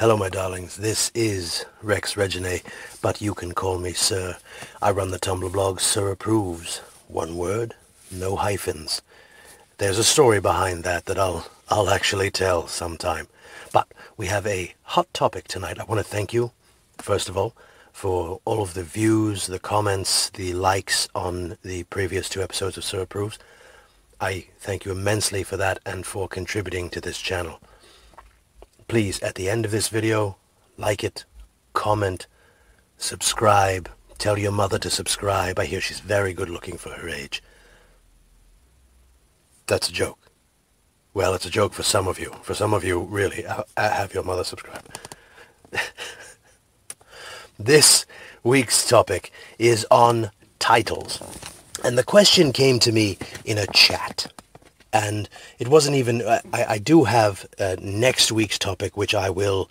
Hello, my darlings. This is Rex Regine, but you can call me Sir. I run the Tumblr blog Sir Approves. One word, no hyphens. There's a story behind that I'll actually tell sometime. But we have a hot topic tonight. I want to thank you, first of all, for all of the views, the comments, the likes on the previous 2 episodes of Sir Approves. I thank you immensely for that and for contributing to this channel. Please, at the end of this video, like it, comment, subscribe, tell your mother to subscribe. I hear she's very good looking for her age. That's a joke. Well, it's a joke for some of you. For some of you, really, have your mother subscribe. This week's topic is on titles. And the question came to me in a chat. And it wasn't even, I do have next week's topic, which I will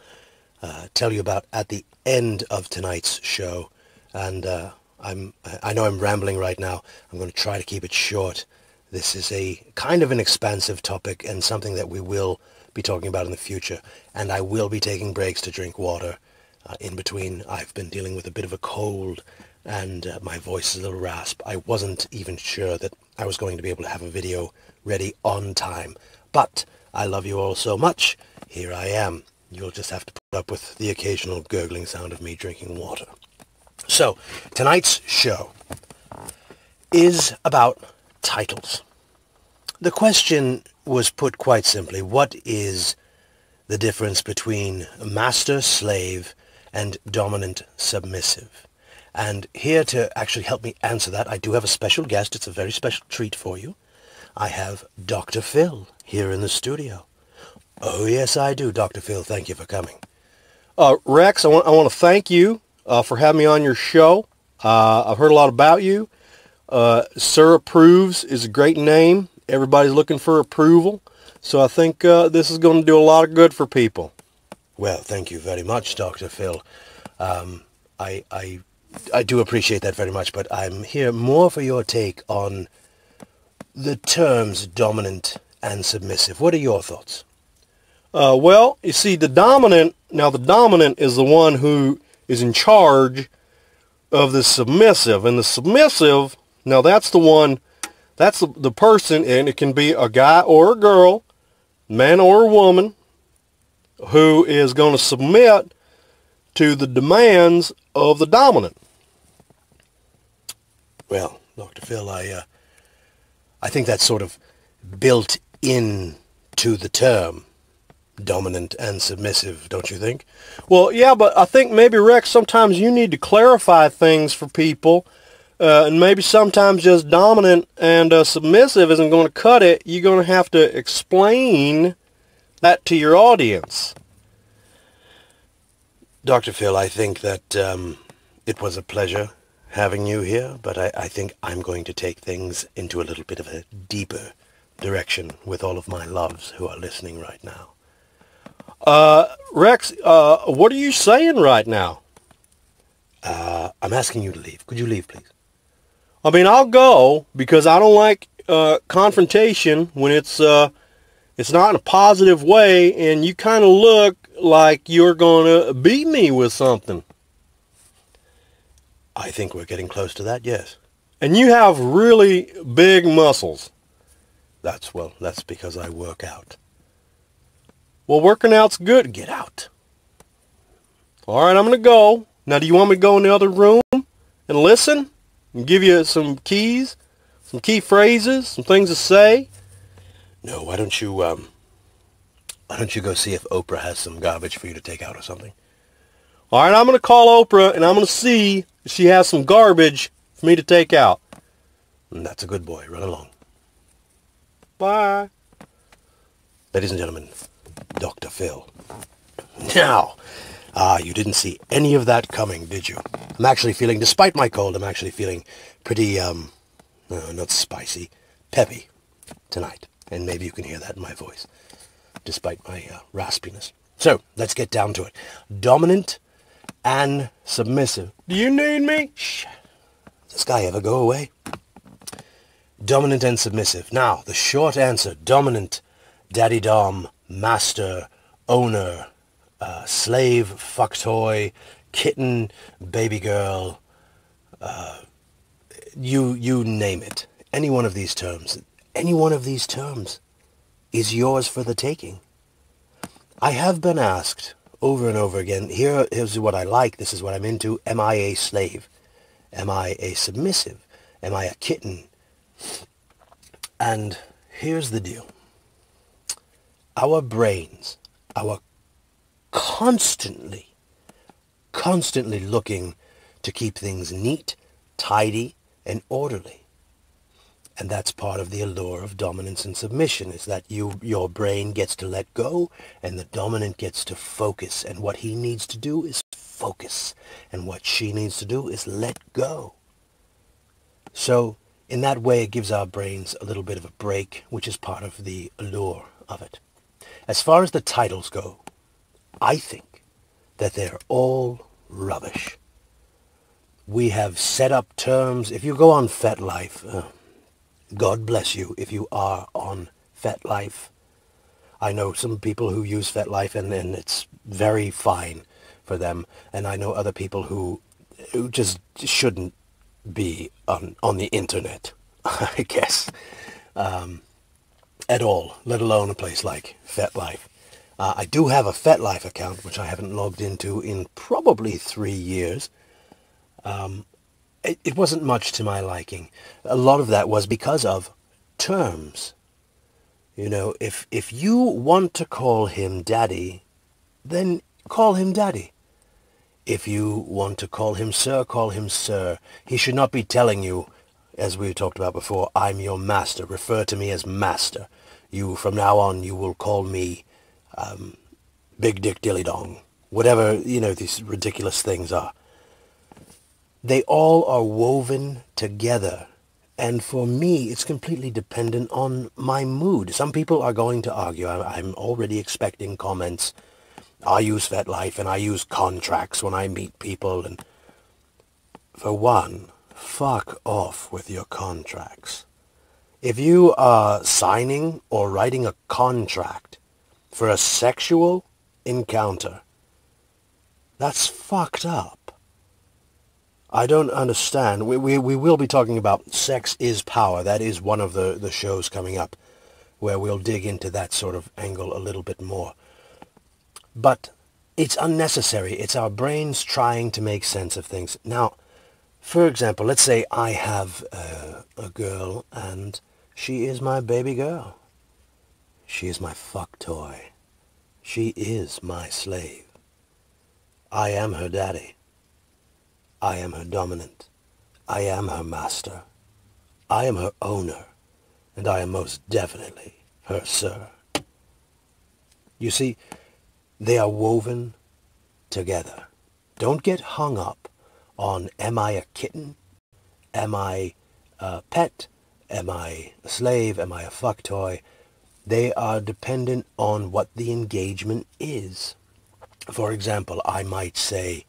tell you about at the end of tonight's show. And I know I'm rambling right now. I'm going to try to keep it short. This is a kind of an expansive topic and something that we will be talking about in the future. And I will be taking breaks to drink water in between. I've been dealing with a bit of a cold and my voice is a little rasp. I wasn't even sure that I was going to be able to have a video ready on time. But I love you all so much. Here I am. You'll just have to put up with the occasional gurgling sound of me drinking water. So, tonight's show is about titles. The question was put quite simply: what is the difference between master, slave, and dominant, submissive? And here to actually help me answer that, I do have a special guest. It's a very special treat for you. I have Dr. Phil here in the studio. Oh, yes, I do, Dr. Phil. Thank you for coming. Rex, I want to thank you for having me on your show. I've heard a lot about you. Sir Approves is a great name. Everybody's looking for approval. So I think this is going to do a lot of good for people. Well, thank you very much, Dr. Phil. I do appreciate that very much, but I'm here more for your take on the terms dominant and submissive. What are your thoughts? Well, you see, the dominant is the one who is in charge of the submissive. And the submissive, now that's the one, that's the person, and it can be a guy or a girl, man or a woman, who is going to submit to the demands of the dominant. Well, Dr. Phil, I think that's sort of built into the term dominant and submissive, don't you think? Well, yeah, but I think maybe, Rex, sometimes you need to clarify things for people, and maybe sometimes just dominant and submissive isn't going to cut it. You're going to have to explain that to your audience. Dr. Phil, I think that it was a pleasure having you here, but I think I'm going to take things into a little bit of a deeper direction with all of my loves who are listening right now. Rex, what are you saying right now? I'm asking you to leave. Could you leave, please? I mean, I'll go, because I don't like confrontation when it's not in a positive way, and you kind of look like you're going to beat me with something. I think we're getting close to that, yes. And you have really big muscles. That's because I work out. Well, working out's good. Get out. All right, I'm going to go. Now, do you want me to go in the other room and listen and give you some keys, some key phrases, some things to say? No, why don't you go see if Oprah has some garbage for you to take out or something? All right, I'm going to call Oprah, and I'm going to see if she has some garbage for me to take out. That's a good boy. Run along. Bye. Ladies and gentlemen, Dr. Phil. Now, you didn't see any of that coming, did you? I'm actually feeling, despite my cold, I'm actually feeling pretty, not spicy, peppy tonight. And maybe you can hear that in my voice, despite my raspiness. So, let's get down to it. Dominant and submissive. Do you need me? Shh. Does this guy ever go away? Dominant and submissive. Now, the short answer. Dominant, daddy dom, master, owner, slave, fuck toy, kitten, baby girl, you name it. Any one of these terms is yours for the taking. I have been asked over and over again, here's what I like, this is what I'm into. Am I a slave? Am I a submissive? Am I a kitten? And here's the deal. Our brains, our constantly looking to keep things neat, tidy, and orderly. And that's part of the allure of dominance and submission, is that your brain gets to let go and the dominant gets to focus. And what he needs to do is focus. And what she needs to do is let go. So in that way, it gives our brains a little bit of a break, which is part of the allure of it. As far as the titles go, I think that they're all rubbish. We have set up terms. If you go on FetLife, God bless you if you are on FetLife. I know some people who use FetLife and it's very fine for them. And I know other people who just shouldn't be on the internet, I guess, at all, let alone a place like FetLife. I do have a FetLife account, which I haven't logged into in probably 3 years. It wasn't much to my liking. A lot of that was because of terms. You know, if you want to call him daddy, then call him daddy. If you want to call him sir. He should not be telling you, as we talked about before, I'm your master. Refer to me as master. You, from now on, you will call me Big Dick Dilly Dong. Whatever, you know, these ridiculous things are. They all are woven together. And for me, it's completely dependent on my mood. Some people are going to argue. I'm already expecting comments. I use FetLife and I use contracts when I meet people. And for one, fuck off with your contracts. If you are signing or writing a contract for a sexual encounter, that's fucked up. I don't understand. We will be talking about Sex is Power. That is one of the shows coming up where we'll dig into that sort of angle a little bit more. But it's unnecessary. It's our brains trying to make sense of things. Now, for example, let's say I have a girl and she is my baby girl. She is my fuck toy. She is my slave. I am her daddy. I am her dominant. I am her master. I am her owner. And I am most definitely her sir. You see, they are woven together. Don't get hung up on, am I a kitten? Am I a pet? Am I a slave? Am I a fuck toy? They are dependent on what the engagement is. For example, I might say,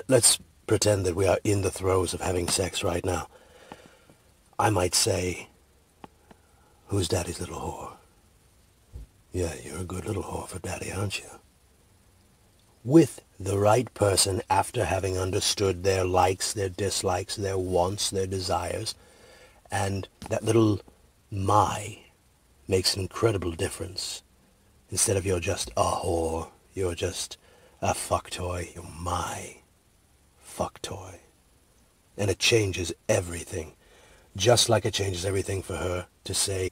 let's pretend that we are in the throes of having sex right now. I might say, who's daddy's little whore? Yeah, you're a good little whore for daddy, aren't you? With the right person, after having understood their likes, their dislikes, their wants, their desires, and that little my makes an incredible difference. Instead of you're just a whore, you're just a fuck toy, you're my fuck toy. And it changes everything. Just like it changes everything for her to say,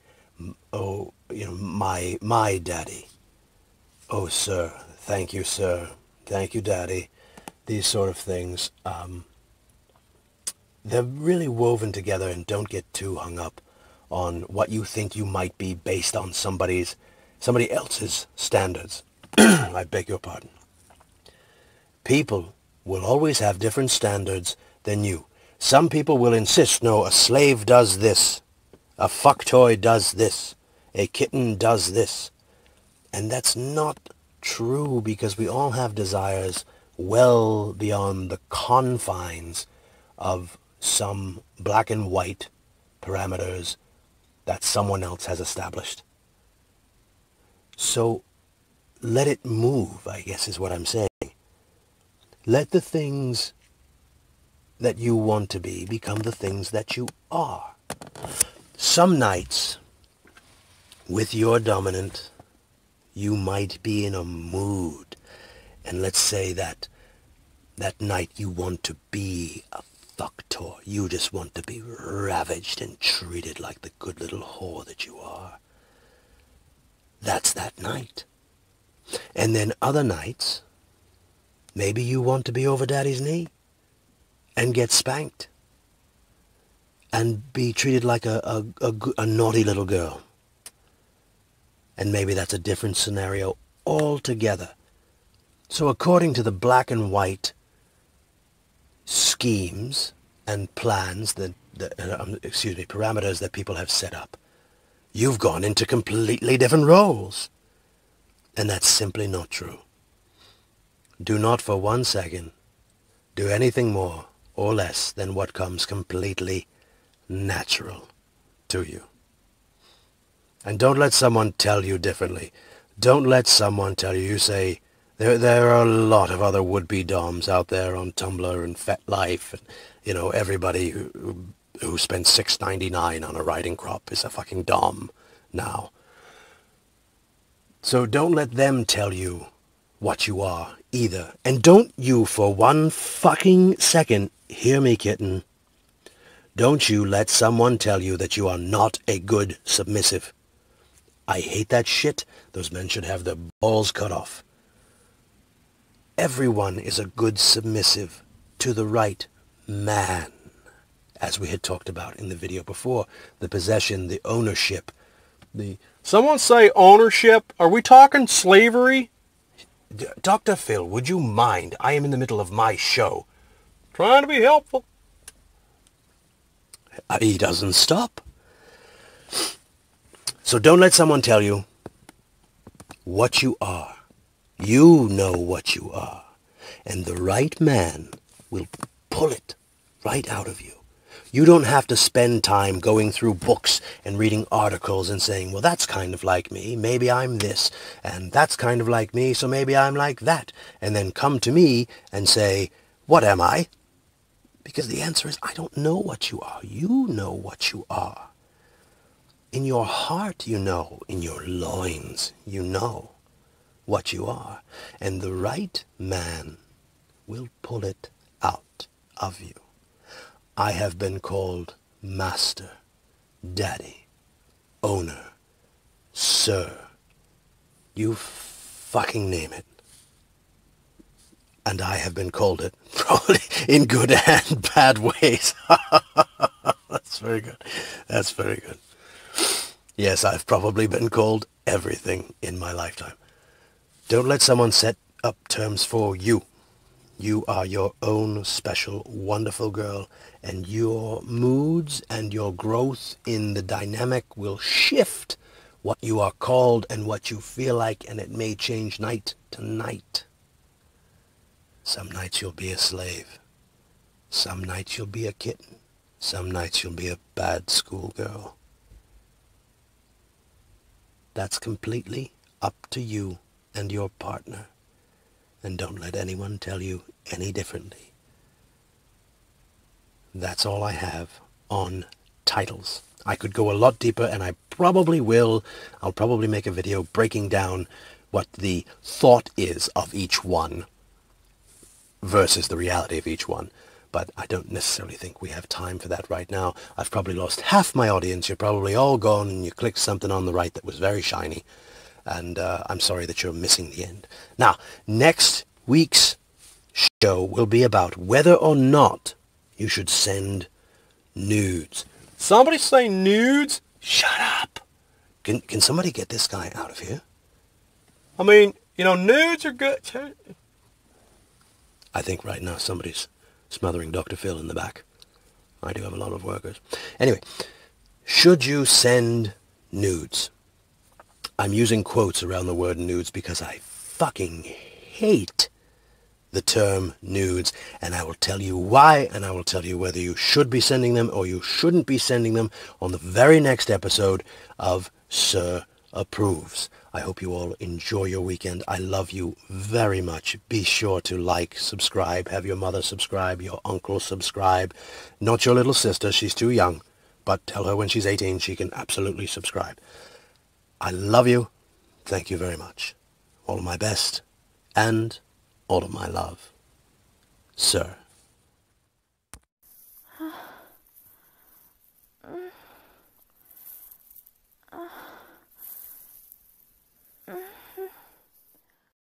oh, you know, my daddy. Oh, sir. Thank you, sir. Thank you, daddy. These sort of things. They're really woven together, and don't get too hung up on what you think you might be based on somebody else's standards. I beg your pardon. People will always have different standards than you. Some people will insist, no, a slave does this, a fuck toy does this, a kitten does this. And that's not true, because we all have desires well beyond the confines of some black and white parameters that someone else has established. So let it move, I guess is what I'm saying. Let the things that you want to be become the things that you are. Some nights, with your dominant, you might be in a mood. And let's say that night you want to be a fucktor. You just want to be ravaged and treated like the good little whore that you are. That's that night. And then other nights, maybe you want to be over daddy's knee and get spanked and be treated like a naughty little girl. And maybe that's a different scenario altogether. So according to the black and white schemes and plans parameters that people have set up, you've gone into completely different roles. And that's simply not true. Do not for 1 second do anything more or less than what comes completely natural to you. And don't let someone tell you differently. Don't let someone tell you, say, there are a lot of other would-be doms out there on Tumblr and FetLife, and, you know, everybody who spends $6.99 on a riding crop is a fucking dom now. So don't let them tell you what you are either. And don't you for 1 fucking second, hear me, kitten, don't you let someone tell you that you are not a good submissive. I hate that shit. Those men should have their balls cut off. Everyone is a good submissive to the right man, as we had talked about in the video before. The possession, the ownership, the... Someone say ownership? Are we talking slavery? Dr. Phil, would you mind? I am in the middle of my show. Trying to be helpful. He doesn't stop. So don't let someone tell you what you are. You know what you are. And the right man will pull it right out of you. You don't have to spend time going through books and reading articles and saying, well, that's kind of like me. Maybe I'm this. And that's kind of like me, so maybe I'm like that. And then come to me and say, what am I? Because the answer is, I don't know what you are. You know what you are. In your heart, you know. In your loins, you know what you are. And the right man will pull it out of you. I have been called master, daddy, owner, sir. You fucking name it. And I have been called it, probably in good and bad ways. That's very good. That's very good. Yes, I've probably been called everything in my lifetime. Don't let someone set up terms for you. You are your own special, wonderful girl, and your moods and your growth in the dynamic will shift what you are called and what you feel like, and it may change night to night. Some nights you'll be a slave. Some nights you'll be a kitten. Some nights you'll be a bad schoolgirl. That's completely up to you and your partner. And don't let anyone tell you any differently. That's all I have on titles. I could go a lot deeper, and I probably will. I'll probably make a video breaking down what the thought is of each one versus the reality of each one. But I don't necessarily think we have time for that right now. I've probably lost half my audience. You're probably all gone, and you clicked something on the right that was very shiny. And I'm sorry that you're missing the end. Now, next week's show will be about whether or not you should send nudes. Somebody say nudes? Shut up. Can somebody get this guy out of here? I mean, you know, nudes are good. I think right now somebody's smothering Dr. Phil in the back. I do have a lot of workers. Anyway, should you send nudes? I'm using quotes around the word nudes because I fucking hate the term nudes, and I will tell you why, and I will tell you whether you should be sending them or you shouldn't be sending them on the very next episode of Sir approves. I hope you all enjoy your weekend. I love you very much. Be sure to like, subscribe, have your mother subscribe, your uncle subscribe. Not your little sister, she's too young, but tell her when she's 18 she can absolutely subscribe. I love you. Thank you very much. All of my best and all of my love. Sir.